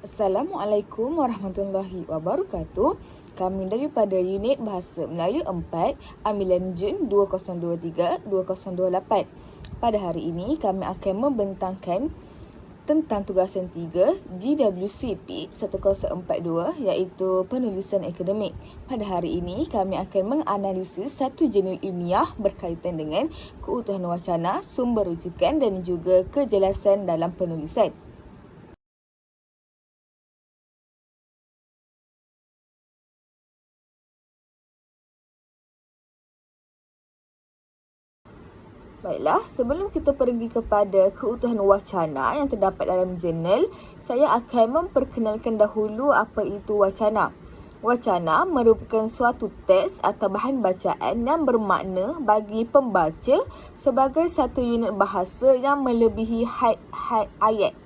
Assalamualaikum warahmatullahi wabarakatuh. Kami daripada Unit Bahasa Melayu 4, Ambilan Jun 2023-2028. Pada hari ini, kami akan membentangkan tentang tugasan 3 GWCP 1042 iaitu penulisan akademik. Pada hari ini, kami akan menganalisis satu jurnal ilmiah berkaitan dengan keutuhan wacana, sumber rujukan dan juga kejelasan dalam penulisan. Baiklah, sebelum kita pergi kepada keutuhan wacana yang terdapat dalam jurnal, saya akan memperkenalkan dahulu apa itu wacana. Wacana merupakan suatu teks atau bahan bacaan yang bermakna bagi pembaca sebagai satu unit bahasa yang melebihi had ayat.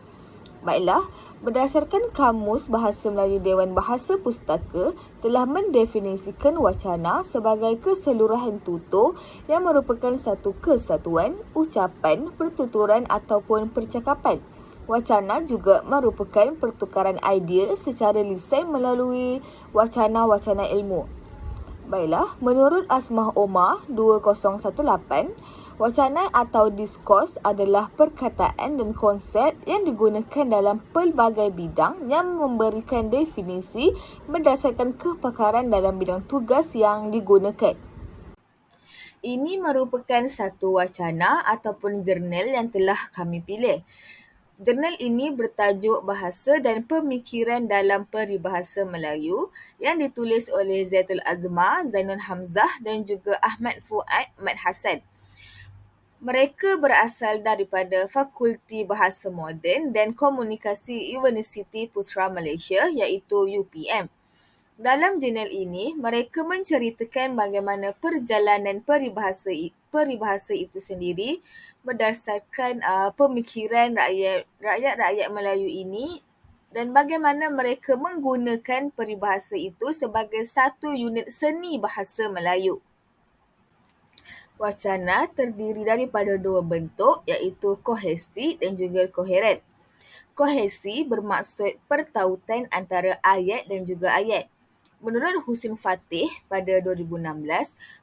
Baiklah, berdasarkan Kamus Bahasa Melayu Dewan Bahasa Pustaka telah mendefinisikan wacana sebagai keseluruhan tutur yang merupakan satu kesatuan, ucapan, pertuturan ataupun percakapan. Wacana juga merupakan pertukaran idea secara lisan melalui wacana-wacana ilmu. Baiklah, menurut Asmah Omar 2018, wacana atau diskurs adalah perkataan dan konsep yang digunakan dalam pelbagai bidang yang memberikan definisi berdasarkan kepakaran dalam bidang tugas yang digunakan. Ini merupakan satu wacana ataupun jurnal yang telah kami pilih. Jurnal ini bertajuk Bahasa dan Pemikiran dalam Peribahasa Melayu yang ditulis oleh Zaitul Azmar, Zainul Hamzah dan juga Ahmad Fuad Mat Hassan. Mereka berasal daripada Fakulti Bahasa Moden dan Komunikasi Universiti Putra Malaysia iaitu UPM. Dalam jurnal ini, mereka menceritakan bagaimana perjalanan peribahasa itu sendiri berdasarkan pemikiran rakyat-rakyat Melayu ini dan bagaimana mereka menggunakan peribahasa itu sebagai satu unit seni bahasa Melayu. Wacana terdiri daripada dua bentuk iaitu kohesi dan juga koheren. Kohesi bermaksud pertautan antara ayat dan juga ayat. Menurut Husin Fatih pada 2016,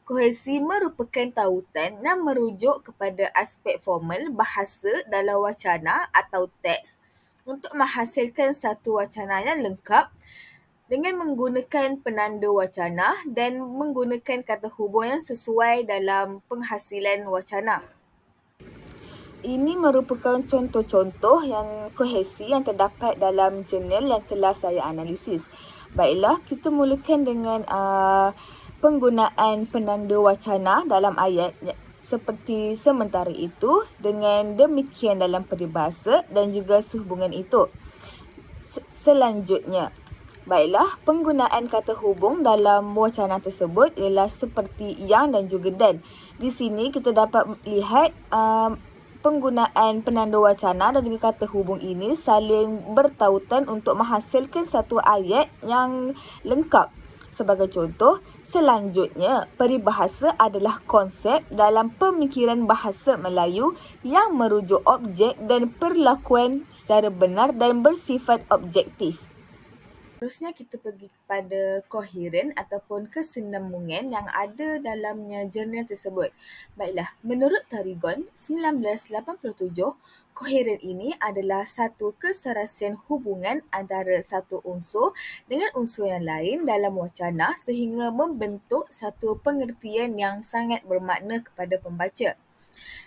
kohesi merupakan tautan yang merujuk kepada aspek formal bahasa dalam wacana atau teks untuk menghasilkan satu wacana yang lengkap dengan menggunakan penanda wacana dan menggunakan kata hubung yang sesuai dalam penghasilan wacana. Ini merupakan contoh-contoh yang kohesi yang terdapat dalam jurnal yang telah saya analisis. Baiklah, kita mulakan dengan penggunaan penanda wacana dalam ayat seperti sementara itu, dengan demikian dalam peribahasa dan juga sehubungan itu. Selanjutnya, baiklah, penggunaan kata hubung dalam wacana tersebut ialah seperti yang dan juga dan. Di sini kita dapat lihat penggunaan penanda wacana dan juga kata hubung ini saling bertautan untuk menghasilkan satu ayat yang lengkap. Sebagai contoh, selanjutnya, peribahasa adalah konsep dalam pemikiran bahasa Melayu yang merujuk objek dan perlakuan secara benar dan bersifat objektif. Terusnya kita pergi kepada koheren ataupun kesinambungan yang ada dalamnya jurnal tersebut. Baiklah, menurut Tarigon 1987, koheren ini adalah satu keserasian hubungan antara satu unsur dengan unsur yang lain dalam wacana sehingga membentuk satu pengertian yang sangat bermakna kepada pembaca.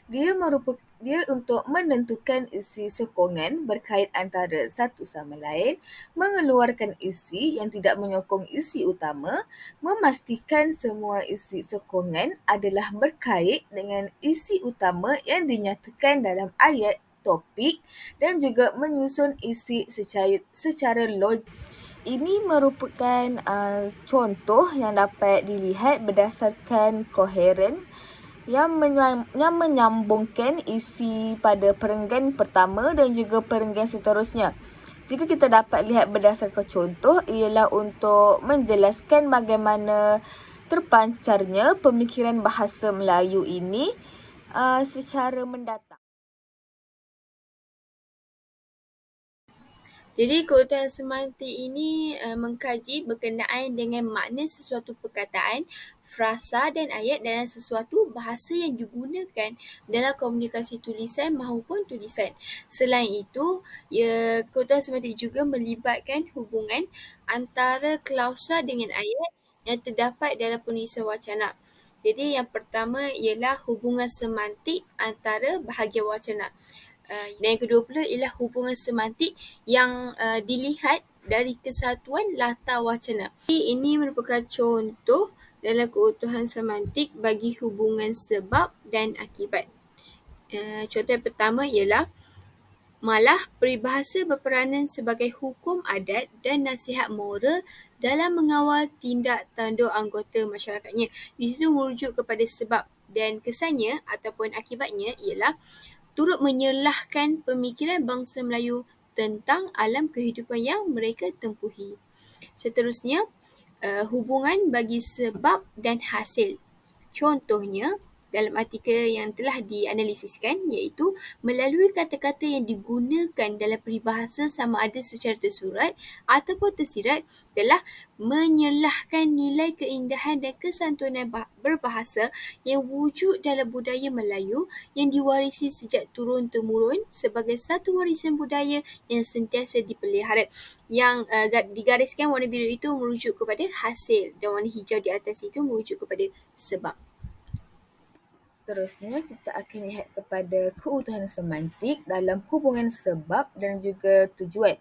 Dia untuk menentukan isi sokongan berkait antara satu sama lain, mengeluarkan isi yang tidak menyokong isi utama, memastikan semua isi sokongan adalah berkait dengan isi utama yang dinyatakan dalam ayat topik dan juga menyusun isi secara logik. Ini merupakan contoh yang dapat dilihat berdasarkan koheren yang menyambungkan isi pada perenggan pertama dan juga perenggan seterusnya. Jika kita dapat lihat berdasarkan contoh ialah untuk menjelaskan bagaimana terpancarnya pemikiran bahasa Melayu ini secara mendatang. Jadi keutuhan semantik ini mengkaji berkenaan dengan makna sesuatu perkataan, frasa dan ayat dalam sesuatu bahasa yang digunakan dalam komunikasi tulisan maupun tulisan. Selain itu, keutuhan semantik juga melibatkan hubungan antara klausa dengan ayat yang terdapat dalam penulisan wacana. Jadi yang pertama ialah hubungan semantik antara bahagian wacana. Dan yang kedua pula ialah hubungan semantik yang dilihat dari kesatuan latar wacana. Jadi ini merupakan contoh dalam keutuhan semantik bagi hubungan sebab dan akibat. Contoh yang pertama ialah malah peribahasa berperanan sebagai hukum adat dan nasihat moral dalam mengawal tindak tanduk anggota masyarakatnya. Di situ merujuk kepada sebab dan kesannya ataupun akibatnya ialah turut menyelahkan pemikiran bangsa Melayu tentang alam kehidupan yang mereka tempuhi. Seterusnya, hubungan bagi sebab dan hasil. Contohnya, dalam artikel yang telah dianalisiskan iaitu melalui kata-kata yang digunakan dalam peribahasa sama ada secara tersurat ataupun tersirat telah menyelahkan nilai keindahan dan kesantunan berbahasa yang wujud dalam budaya Melayu yang diwarisi sejak turun-temurun sebagai satu warisan budaya yang sentiasa dipelihara. Yang digariskan warna biru itu merujuk kepada hasil dan warna hijau di atas itu merujuk kepada sebab. Seterusnya, kita akan lihat kepada keutuhan semantik dalam hubungan sebab dan juga tujuan.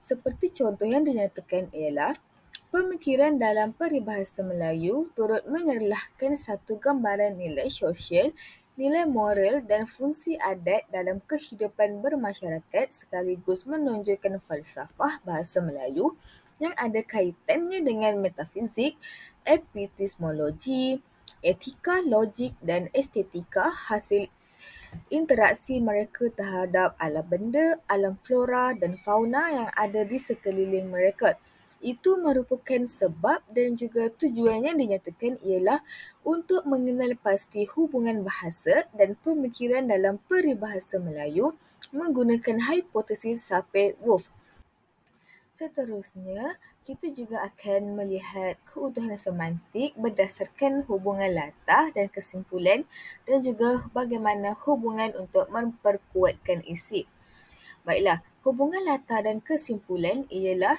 Seperti contoh yang dinyatakan ialah, pemikiran dalam peribahasa Melayu turut menyerlahkan satu gambaran nilai sosial, nilai moral dan fungsi adat dalam kehidupan bermasyarakat sekaligus menonjolkan falsafah bahasa Melayu yang ada kaitannya dengan metafizik, epistemologi, etika, logik dan estetika hasil interaksi mereka terhadap alam benda, alam flora dan fauna yang ada di sekeliling mereka. Itu merupakan sebab dan juga tujuan yang dinyatakan ialah untuk mengenal pasti hubungan bahasa dan pemikiran dalam peribahasa Melayu menggunakan hipotesis Sapir-Whorf. Seterusnya, kita juga akan melihat keutuhan semantik berdasarkan hubungan latar dan kesimpulan dan juga bagaimana hubungan untuk memperkuatkan isi. Baiklah, hubungan latar dan kesimpulan ialah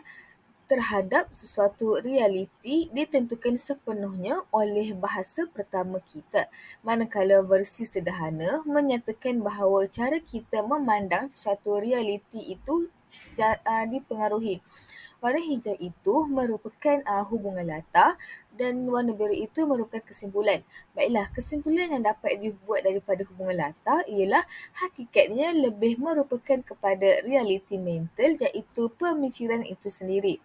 terhadap sesuatu realiti ditentukan sepenuhnya oleh bahasa pertama kita. Manakala versi sederhana menyatakan bahawa cara kita memandang sesuatu realiti itu dipengaruhi. Warna hijau itu merupakan hubungan latar dan warna biru itu merupakan kesimpulan. Baiklah, kesimpulan yang dapat dibuat daripada hubungan latar ialah hakikatnya lebih merupakan kepada realiti mental iaitu pemikiran itu sendiri.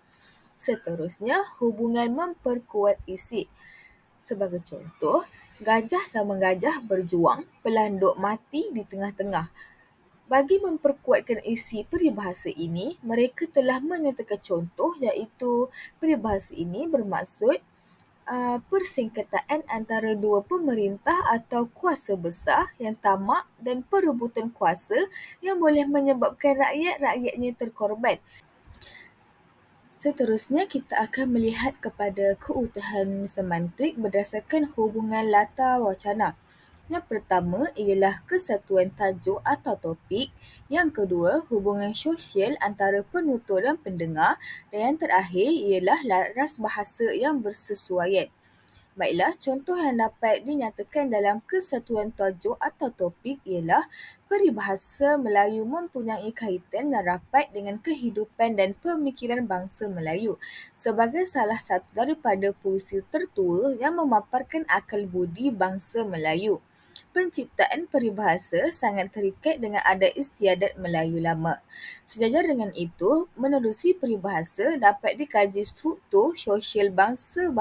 Seterusnya, hubungan memperkuat isi. Sebagai contoh, gajah sama gajah berjuang, pelanduk mati di tengah-tengah. Bagi memperkuatkan isi peribahasa ini, mereka telah menyatakan contoh iaitu peribahasa ini bermaksud persengketaan antara dua pemerintah atau kuasa besar yang tamak dan perebutan kuasa yang boleh menyebabkan rakyat-rakyatnya terkorban. Seterusnya, kita akan melihat kepada keutuhan semantik berdasarkan hubungan latar wacana. Yang pertama ialah kesatuan tajuk atau topik. Yang kedua, hubungan sosial antara penutur dan pendengar. Dan yang terakhir ialah laras bahasa yang bersesuaian. Baiklah, contoh yang dapat dinyatakan dalam kesatuan tajuk atau topik ialah peribahasa Melayu mempunyai kaitan dan rapat dengan kehidupan dan pemikiran bangsa Melayu sebagai salah satu daripada puisi tertua yang memaparkan akal budi bangsa Melayu. Penciptaan peribahasa sangat terikat dengan adat istiadat Melayu lama. Sejajar dengan itu, menerusi peribahasa dapat dikaji struktur sosial bangsa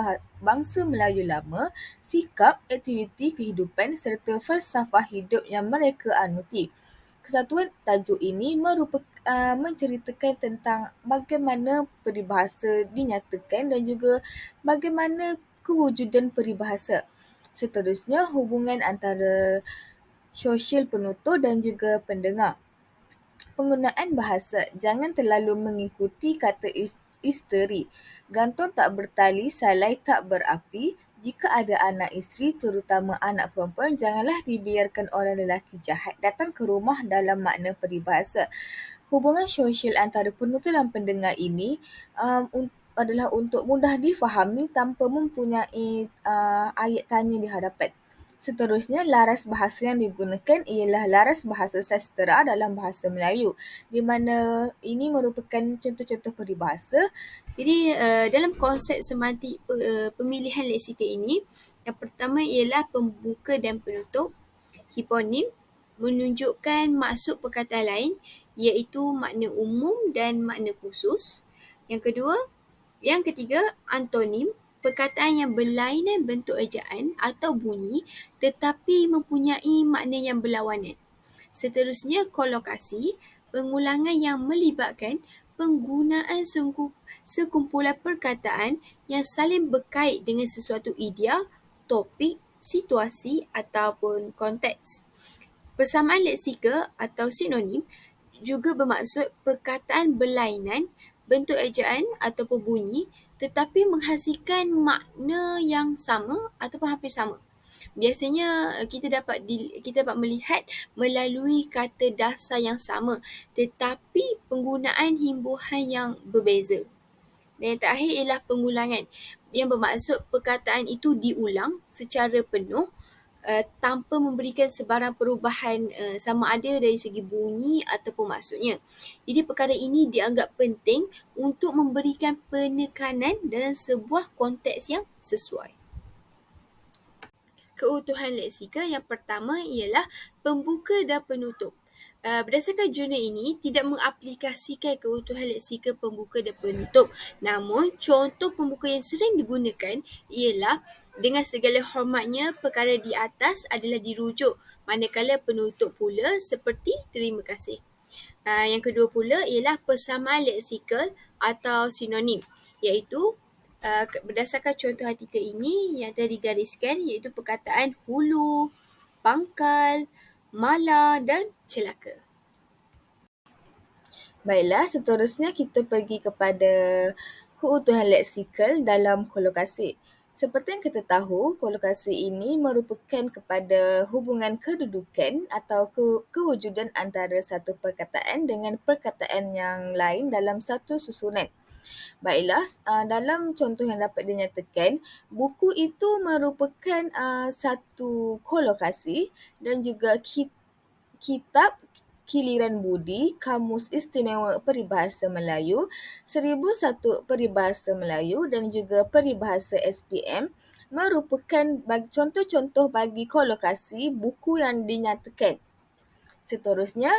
Melayu lama, sikap, aktiviti kehidupan serta falsafah hidup yang mereka anuti. Kesatuan tajuk ini menceritakan tentang bagaimana peribahasa dinyatakan dan juga bagaimana kewujudan peribahasa. Seterusnya, hubungan antara sosial penutur dan juga pendengar. Penggunaan bahasa jangan terlalu mengikuti kata isteri. Gantung tak bertali, salai tak berapi. Jika ada anak isteri, terutama anak perempuan, janganlah dibiarkan orang lelaki jahat datang ke rumah dalam makna peribahasa. Hubungan sosial antara penutur dan pendengar ini adalah untuk mudah difahami tanpa mempunyai ayat tanya di hadapan. Seterusnya, laras bahasa yang digunakan ialah laras bahasa sastera dalam bahasa Melayu, di mana ini merupakan contoh-contoh peribahasa. Jadi dalam konsep semantik pemilihan leksika ini, yang pertama ialah pembuka dan penutup. Hiponim menunjukkan maksud perkataan lain, iaitu makna umum dan makna khusus. Yang ketiga, antonim, perkataan yang berlainan bentuk ejaan atau bunyi tetapi mempunyai makna yang berlawanan. Seterusnya, kolokasi, pengulangan yang melibatkan penggunaan sekumpulan perkataan yang saling berkait dengan sesuatu idea, topik, situasi ataupun konteks. Persamaan leksika atau sinonim juga bermaksud perkataan berlainan, bentuk ejaan ataupun bunyi tetapi menghasilkan makna yang sama ataupun hampir sama. Biasanya kita dapat melihat melalui kata dasar yang sama tetapi penggunaan himbuhan yang berbeza. Dan yang terakhir ialah pengulangan yang bermaksud perkataan itu diulang secara penuh tanpa memberikan sebarang perubahan sama ada dari segi bunyi ataupun maksudnya. Jadi perkara ini dianggap penting untuk memberikan penekanan dalam sebuah konteks yang sesuai. Keutuhan leksika yang pertama ialah pembuka dan penutup. Berdasarkan jurnal ini, tidak mengaplikasikan keutuhan leksika pembuka dan penutup. Namun, contoh pembuka yang sering digunakan ialah dengan segala hormatnya, perkara di atas adalah dirujuk, manakala penutup pula seperti terima kasih. Yang kedua pula ialah persamaan leksikal atau sinonim, iaitu berdasarkan contoh artikel ini yang telah digariskan, iaitu perkataan hulu, pangkal, mala dan celaka. Baiklah, seterusnya kita pergi kepada keutuhan leksikal dalam kolokasi. Seperti yang kita tahu, kolokasi ini merupakan kepada hubungan kedudukan atau kewujudan antara satu perkataan dengan perkataan yang lain dalam satu susunan. Baiklah, dalam contoh yang dapat dinyatakan, buku itu merupakan satu kolokasi dan juga kitab Kiliran Budi, Kamus Istimewa Peribahasa Melayu, 1001 Peribahasa Melayu dan juga Peribahasa SPM merupakan contoh-contoh bagi kolokasi buku yang dinyatakan. Seterusnya,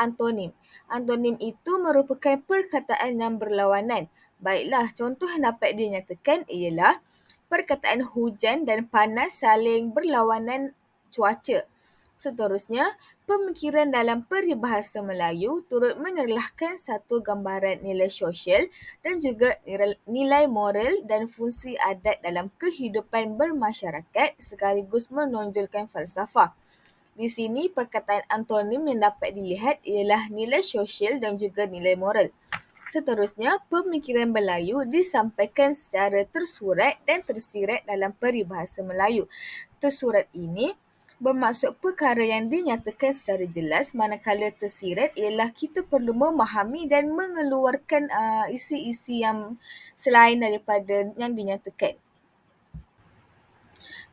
antonim. Antonim itu merupakan perkataan yang berlawanan. Baiklah, contoh yang dapat dinyatakan ialah perkataan hujan dan panas saling berlawanan cuaca. Seterusnya, pemikiran dalam peribahasa Melayu turut menyerlahkan satu gambaran nilai sosial dan juga nilai moral dan fungsi adat dalam kehidupan bermasyarakat sekaligus menonjolkan falsafah. Di sini perkataan antonim yang dapat dilihat ialah nilai sosial dan juga nilai moral. Seterusnya, pemikiran Melayu disampaikan secara tersurat dan tersirat dalam peribahasa Melayu. Tersurat ini bermaksud perkara yang dinyatakan secara jelas, manakala tersirat ialah kita perlu memahami dan mengeluarkan isi-isi yang selain daripada yang dinyatakan.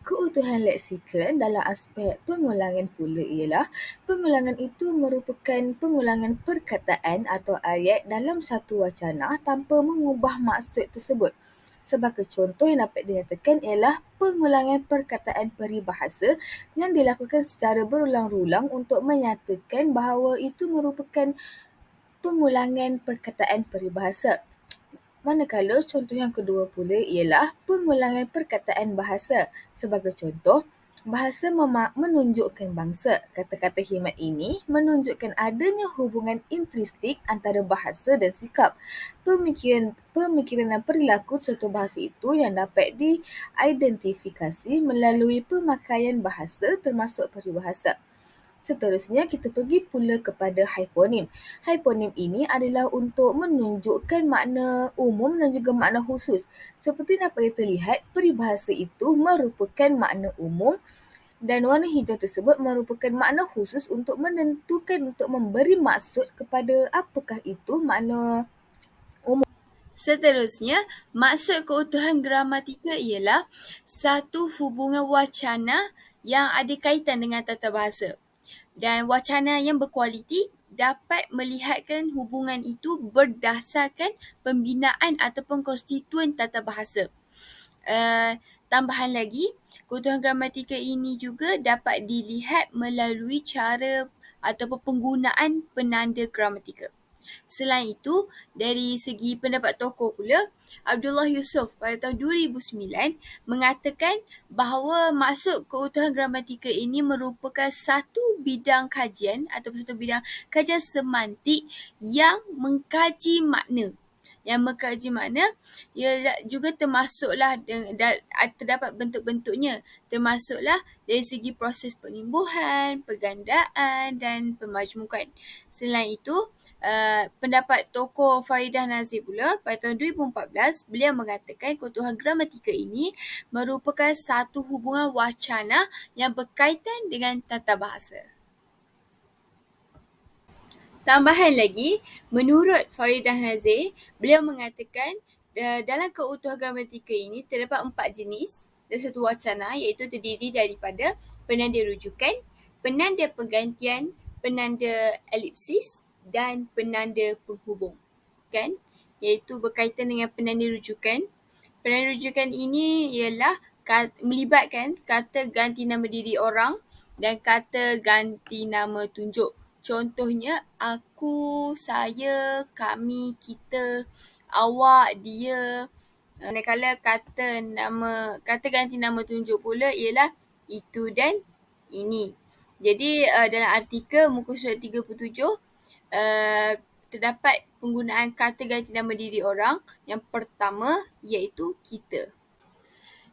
Keutuhan leksikal dalam aspek pengulangan pula ialah pengulangan itu merupakan pengulangan perkataan atau ayat dalam satu wacana tanpa mengubah maksud tersebut. Sebagai contoh yang dapat dinyatakan ialah pengulangan perkataan peribahasa yang dilakukan secara berulang-ulang untuk menyatakan bahawa itu merupakan pengulangan perkataan peribahasa. Manakala contoh yang kedua pula ialah pengulangan perkataan bahasa. Sebagai contoh, bahasa menunjukkan bangsa. Kata-kata khidmat ini menunjukkan adanya hubungan intrinsik antara bahasa dan sikap. Pemikiran dan perilaku suatu bahasa itu yang dapat diidentifikasi melalui pemakaian bahasa termasuk peribahasa. Seterusnya, kita pergi pula kepada hyponim. Hyponim ini adalah untuk menunjukkan makna umum dan juga makna khusus. Seperti dapat kita lihat, peribahasa itu merupakan makna umum dan warna hijau tersebut merupakan makna khusus untuk menentukan, untuk memberi maksud kepada apakah itu makna umum. Seterusnya, maksud keutuhan gramatikal ialah satu hubungan wacana yang ada kaitan dengan tata bahasa. Dan wacana yang berkualiti dapat melihatkan hubungan itu berdasarkan pembinaan ataupun konstituen tata bahasa. Tambahan lagi, keutuhan gramatikal ini juga dapat dilihat melalui cara ataupun penggunaan penanda gramatikal. Selain itu, dari segi pendapat tokoh pula, Abdullah Yusof pada tahun 2009 mengatakan bahawa maksud keutuhan gramatikal ini merupakan satu bidang kajian ataupun satu bidang kajian semantik yang mengkaji makna. Yang mengkaji makna ia juga termasuklah terdapat bentuk-bentuknya, termasuklah dari segi proses pengimbuhan, pergandaan dan pemajmukan. Selain itu, pendapat tokoh Faridah Nazir pula pada tahun 2014, beliau mengatakan keutuhan gramatikal ini merupakan satu hubungan wacana yang berkaitan dengan tata bahasa. Tambahan lagi, menurut Faridah Nazir, beliau mengatakan dalam keutuhan gramatikal ini terdapat 4 jenis dan satu wacana, iaitu terdiri daripada penanda rujukan, penanda pergantian, penanda elipsis dan penanda penghubung. Kan? Iaitu berkaitan dengan penanda rujukan. Penanda rujukan ini ialah melibatkan kata ganti nama diri orang dan kata ganti nama tunjuk. Contohnya, aku, saya, kami, kita, awak, dia. Manakala kata ganti nama tunjuk pula ialah itu dan ini. Jadi dalam artikel muka surat 37 terdapat penggunaan kata ganti nama diri orang. Yang pertama iaitu kita.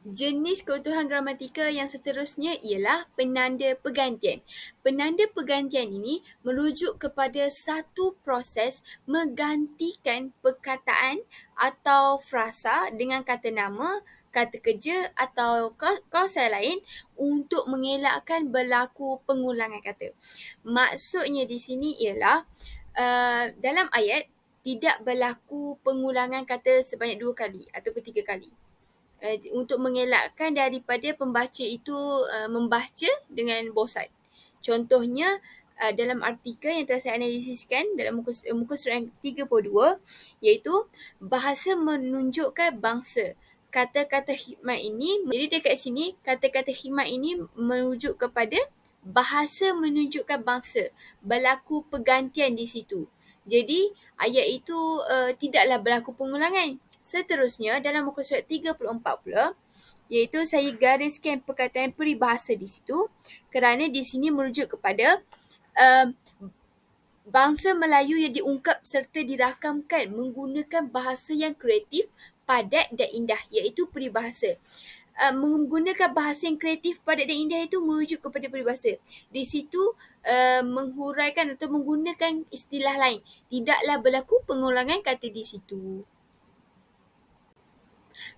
Jenis keutuhan gramatikal yang seterusnya ialah penanda pergantian. Penanda pergantian ini merujuk kepada satu proses menggantikan perkataan atau frasa dengan kata nama, kata kerja atau kausal lain untuk mengelakkan berlaku pengulangan kata. Maksudnya di sini ialah dalam ayat tidak berlaku pengulangan kata sebanyak 2 kali ataupun 3 kali. Untuk mengelakkan daripada pembaca itu membaca dengan bosan. Contohnya dalam artikel yang telah saya analisiskan dalam muka surat yang 32, iaitu bahasa menunjukkan bangsa. Kata-kata khidmat ini, jadi dekat sini kata-kata khidmat ini merujuk kepada bahasa menunjukkan bangsa. Berlaku pergantian di situ. Jadi ayat itu tidaklah berlaku pengulangan. Seterusnya dalam muka surat 34 pula, iaitu saya gariskan perkataan peribahasa di situ kerana di sini merujuk kepada bangsa Melayu yang diungkap serta dirakamkan menggunakan bahasa yang kreatif, padat dan indah, iaitu peribahasa. Menggunakan bahasa yang kreatif, padat dan indah itu merujuk kepada peribahasa. Di situ menghuraikan atau menggunakan istilah lain. Tidaklah berlaku pengulangan kata di situ.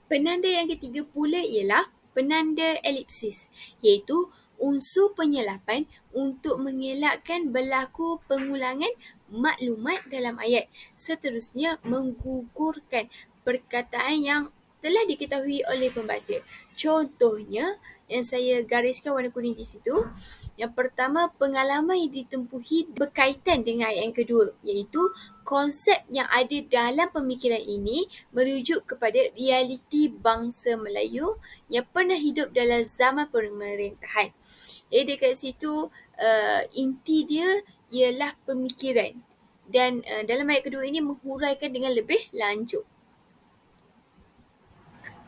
Penanda yang ketiga pula ialah penanda elipsis, iaitu unsur penyelapan untuk mengelakkan berlaku pengulangan maklumat dalam ayat. Seterusnya, menggugurkan perkataan yang telah diketahui oleh pembaca. Contohnya, yang saya gariskan warna kuning di situ, yang pertama, pengalaman yang ditempuhi berkaitan dengan ayat yang kedua, iaitu konsep yang ada dalam pemikiran ini merujuk kepada realiti bangsa Melayu yang pernah hidup dalam zaman pemerintahan. Jadi dekat situ inti dia ialah pemikiran. Dan dalam ayat kedua ini menghuraikan dengan lebih lanjut.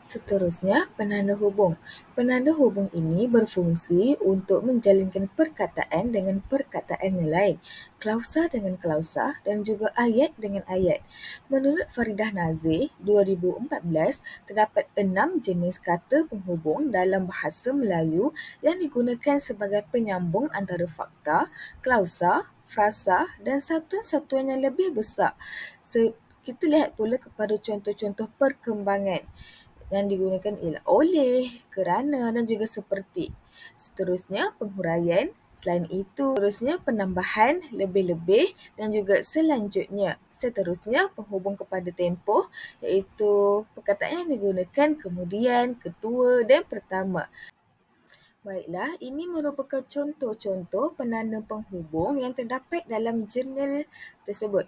Seterusnya, penanda hubung. Penanda hubung ini berfungsi untuk menjalinkan perkataan dengan perkataan yang lain, klausa dengan klausa dan juga ayat dengan ayat. Menurut Faridah Nazir 2014, terdapat 6 jenis kata penghubung dalam bahasa Melayu yang digunakan sebagai penyambung antara fakta, klausa, frasa dan satuan-satuan yang lebih besar. Kita lihat pula kepada contoh-contoh perkembangan yang digunakan ialah oleh, kerana dan juga seperti. Seterusnya, penghuraian. Selain itu, seterusnya penambahan, lebih-lebih dan juga selanjutnya. Seterusnya, penghubung kepada tempoh iaitu perkataan yang digunakan kemudian, kedua dan pertama. Baiklah, ini merupakan contoh-contoh penanda penghubung yang terdapat dalam jurnal tersebut.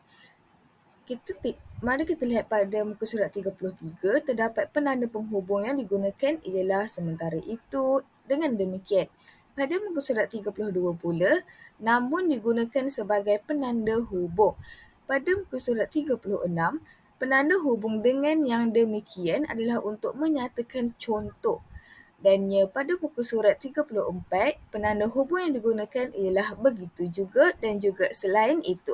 Mari kita lihat pada muka surat 33, terdapat penanda penghubung yang digunakan ialah sementara itu. Dengan demikian, pada muka surat 32 pula, namun digunakan sebagai penanda hubung. Pada muka surat 36, penanda hubung dengan yang demikian adalah untuk menyatakan contoh. Dan pada muka surat 34, penanda hubung yang digunakan ialah begitu juga dan juga selain itu.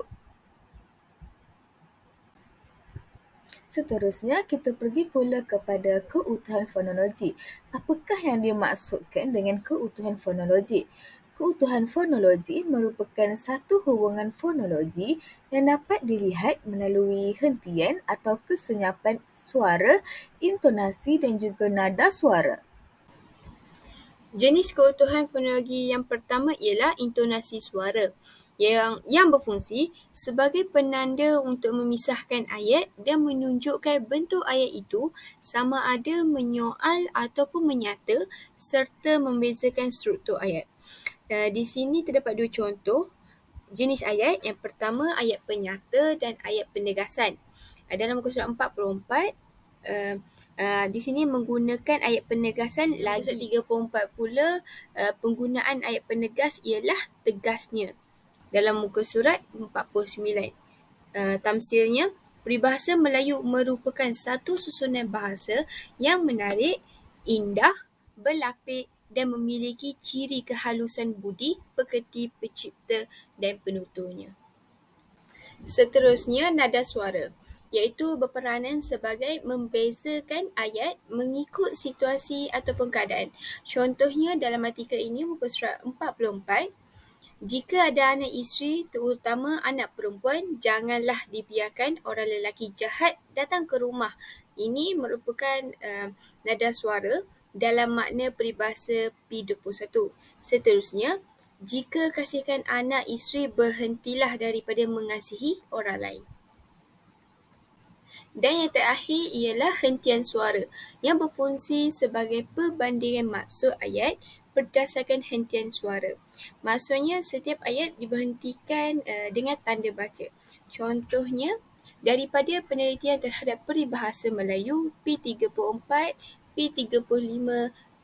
Seterusnya, kita pergi pula kepada keutuhan fonologi. Apakah yang dimaksudkan dengan keutuhan fonologi? Keutuhan fonologi merupakan satu hubungan fonologi yang dapat dilihat melalui hentian atau kesenyapan suara, intonasi dan juga nada suara. Jenis keutuhan fonologi yang pertama ialah intonasi suara yang berfungsi sebagai penanda untuk memisahkan ayat dan menunjukkan bentuk ayat itu sama ada menyoal ataupun menyata serta membezakan struktur ayat. Di sini terdapat dua contoh jenis ayat. Yang pertama ayat penyata dan ayat penegasan. Dalam muka surat 44, di sini menggunakan ayat penegasan lagi. Muka surat 34 pula, penggunaan ayat penegas ialah tegasnya. Dalam muka surat 49, tamsilnya, peribahasa Melayu merupakan satu susunan bahasa yang menarik, indah, berlapik dan memiliki ciri kehalusan budi, pekerti, pencipta dan penuturnya. Seterusnya, nada suara, iaitu berperanan sebagai membezakan ayat mengikut situasi ataupun keadaan. Contohnya dalam artikel ini, muka surat 44, jika ada anak isteri, terutama anak perempuan, janganlah dibiarkan orang lelaki jahat datang ke rumah. Ini merupakan nada suara dalam makna peribahasa P21. Seterusnya, jika kasihkan anak isteri, berhentilah daripada mengasihi orang lain. Dan yang terakhir ialah hentian suara yang berfungsi sebagai perbandingan maksud ayat berdasarkan hentian suara. Maksudnya setiap ayat diberhentikan dengan tanda baca. Contohnya, daripada penelitian terhadap peribahasa Melayu P34, P35,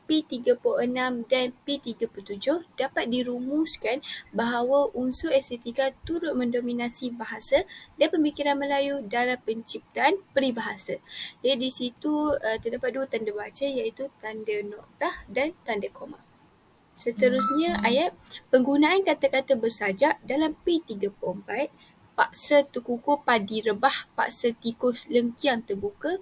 P36 dan P37 dapat dirumuskan bahawa unsur estetika turut mendominasi bahasa dan pemikiran Melayu dalam penciptaan peribahasa. Jadi di situ terdapat dua tanda baca iaitu tanda noktah dan tanda koma. Seterusnya ayat penggunaan kata-kata bersajak dalam P34, paksa terkukur padi rebah, paksa tikus lengkiang terbuka,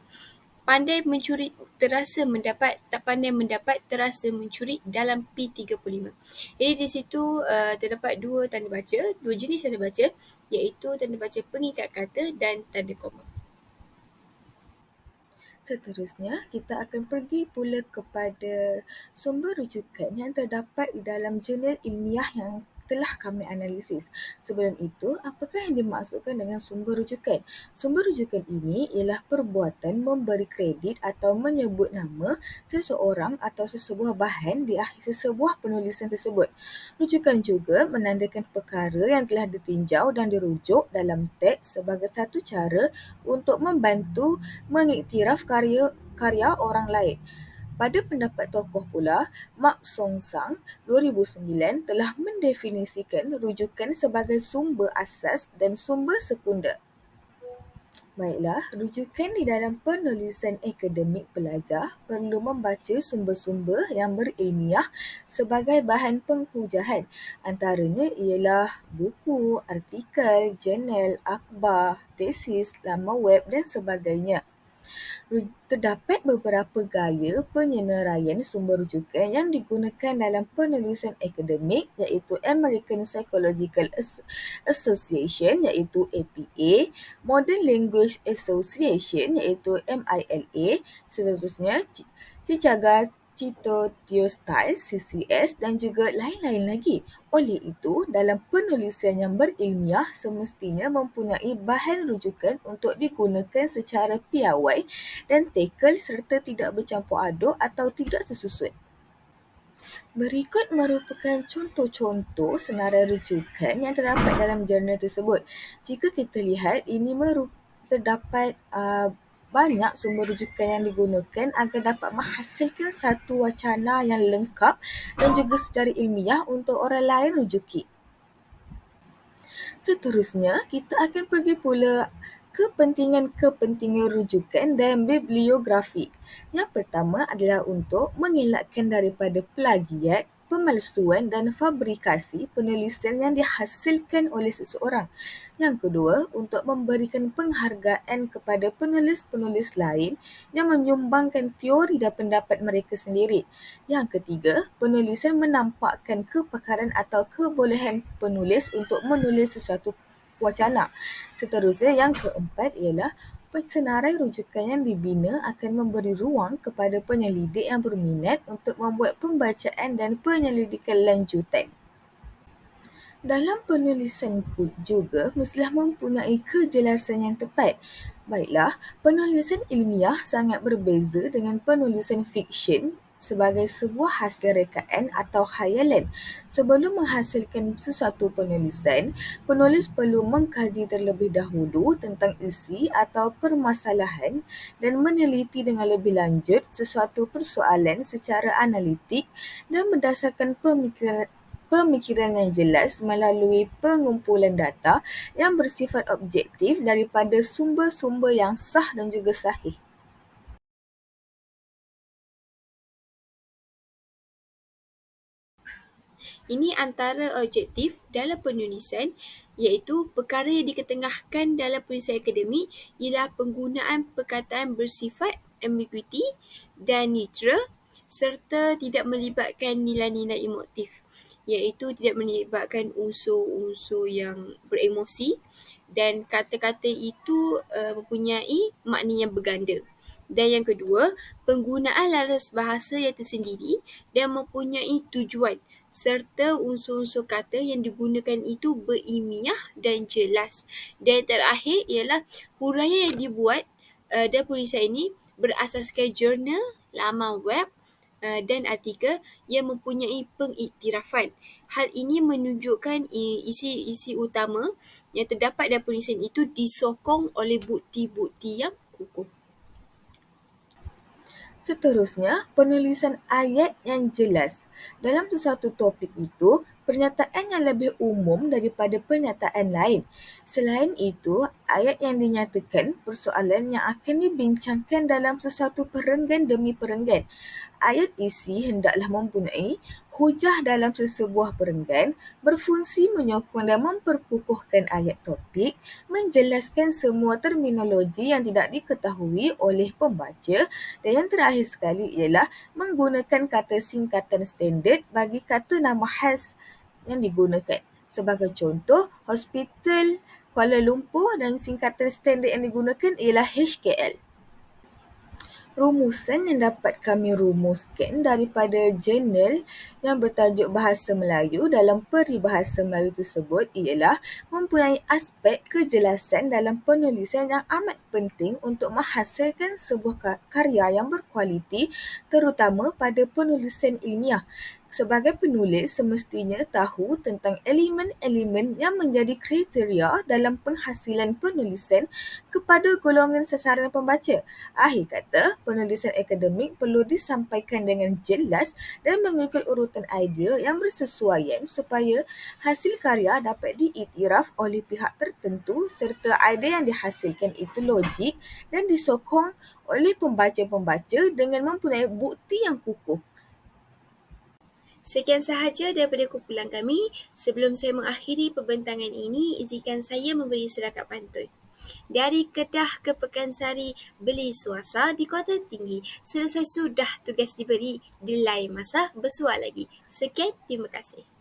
pandai mencuri terasa mendapat, tak pandai mendapat terasa mencuri dalam P35. Jadi di situ terdapat dua tanda baca, dua jenis tanda baca iaitu tanda baca pengikat kata dan tanda koma. Seterusnya, kita akan pergi pula kepada sumber rujukan yang terdapat di dalam jurnal ilmiah yang telah kami analisis. Sebelum itu, apakah yang dimaksudkan dengan sumber rujukan? Sumber rujukan ini ialah perbuatan memberi kredit atau menyebut nama seseorang atau sesebuah bahan di akhir sesebuah penulisan tersebut. Rujukan juga menandakan perkara yang telah ditinjau dan dirujuk dalam teks sebagai satu cara untuk membantu mengiktiraf karya orang lain. Pada pendapat tokoh pula, Mak Song Sang 2009 telah mendefinisikan rujukan sebagai sumber asas dan sumber sekunder. Baiklah, rujukan di dalam penulisan akademik pelajar perlu membaca sumber-sumber yang berilmiah sebagai bahan penghujahan. Antaranya ialah buku, artikel, jurnal, akhbar, tesis, laman web dan sebagainya. Terdapat beberapa gaya penyenaraian sumber rujukan yang digunakan dalam penulisan akademik iaitu American Psychological Association iaitu APA, Modern Language Association iaitu MILA, seterusnya Chicago Cito Style CCS dan juga lain-lain lagi. Oleh itu, dalam penulisan yang berilmiah semestinya mempunyai bahan rujukan untuk digunakan secara piawai dan tackle serta tidak bercampur aduk atau tidak tersusun. Berikut merupakan contoh-contoh senarai rujukan yang terdapat dalam jurnal tersebut. Jika kita lihat, ini terdapat banyak sumber rujukan yang digunakan agar dapat menghasilkan satu wacana yang lengkap dan juga secara ilmiah untuk orang lain rujuki. Seterusnya, kita akan pergi pula kepentingan-kepentingan rujukan dan bibliografi. Yang pertama adalah untuk mengelakkan daripada plagiat, pemalsuan dan fabrikasi penulisan yang dihasilkan oleh seseorang. Yang kedua, untuk memberikan penghargaan kepada penulis-penulis lain yang menyumbangkan teori dan pendapat mereka sendiri. Yang ketiga, penulisan menampakkan kepakaran atau kebolehan penulis untuk menulis sesuatu wacana. Seterusnya, yang keempat ialah senarai rujukan yang dibina akan memberi ruang kepada penyelidik yang berminat untuk membuat pembacaan dan penyelidikan lanjutan. Dalam penulisan pun juga mestilah mempunyai kejelasan yang tepat. Baiklah, penulisan ilmiah sangat berbeza dengan penulisan fiksyen sebagai sebuah hasil rekaan atau khayalan. Sebelum menghasilkan sesuatu penulisan, penulis perlu mengkaji terlebih dahulu tentang isi atau permasalahan dan meneliti dengan lebih lanjut sesuatu persoalan secara analitik dan berdasarkan pemikiran yang jelas melalui pengumpulan data yang bersifat objektif daripada sumber-sumber yang sah dan juga sahih. Ini antara objektif dalam penulisan iaitu perkara yang diketengahkan dalam penulisan akademik ialah penggunaan perkataan bersifat ambiguity dan neutral serta tidak melibatkan nilai-nilai emotif iaitu tidak melibatkan unsur-unsur yang beremosi dan kata-kata itu mempunyai makna yang berganda. Dan yang kedua, penggunaan laras bahasa yang tersendiri dan mempunyai tujuan serta unsur-unsur kata yang digunakan itu berilmiah dan jelas. Dan terakhir ialah huraian yang dibuat dan penulisan ini berasaskan jurnal, laman web dan artikel yang mempunyai pengiktirafan. Hal ini menunjukkan isi-isi utama yang terdapat dalam penulisan itu disokong oleh bukti-bukti yang kukuh. Seterusnya, penulisan ayat yang jelas. Dalam sesuatu topik itu, pernyataan yang lebih umum daripada pernyataan lain. Selain itu, ayat yang dinyatakan persoalan yang akan dibincangkan dalam sesuatu perenggan demi perenggan. Ayat isi hendaklah mempunyai hujah dalam sesebuah perenggan, berfungsi menyokong dan memperkukuhkan ayat topik, menjelaskan semua terminologi yang tidak diketahui oleh pembaca dan yang terakhir sekali ialah menggunakan kata singkatan standard bagi kata nama khas yang digunakan. Sebagai contoh, Hospital Kuala Lumpur dan singkatan standard yang digunakan ialah HKL. Rumusan yang dapat kami rumuskan daripada jurnal yang bertajuk Bahasa Melayu dalam peribahasa Melayu tersebut ialah mempunyai aspek kejelasan dalam penulisan yang amat penting untuk menghasilkan sebuah karya yang berkualiti terutama pada penulisan ilmiah. Sebagai penulis, semestinya tahu tentang elemen-elemen yang menjadi kriteria dalam penghasilan penulisan kepada golongan sasaran pembaca. Akhir kata, penulisan akademik perlu disampaikan dengan jelas dan mengikut urutan idea yang bersesuaian supaya hasil karya dapat diiktiraf oleh pihak tertentu serta idea yang dihasilkan itu logik dan disokong oleh pembaca-pembaca dengan mempunyai bukti yang kukuh. Sekian sahaja daripada kumpulan kami. Sebelum saya mengakhiri pembentangan ini, izinkan saya memberi serakat pantun. Dari Kedah ke Pekansari, beli suasa di Kota Tinggi. Selesai sudah tugas diberi, di lain masa bersuah lagi. Sekian, terima kasih.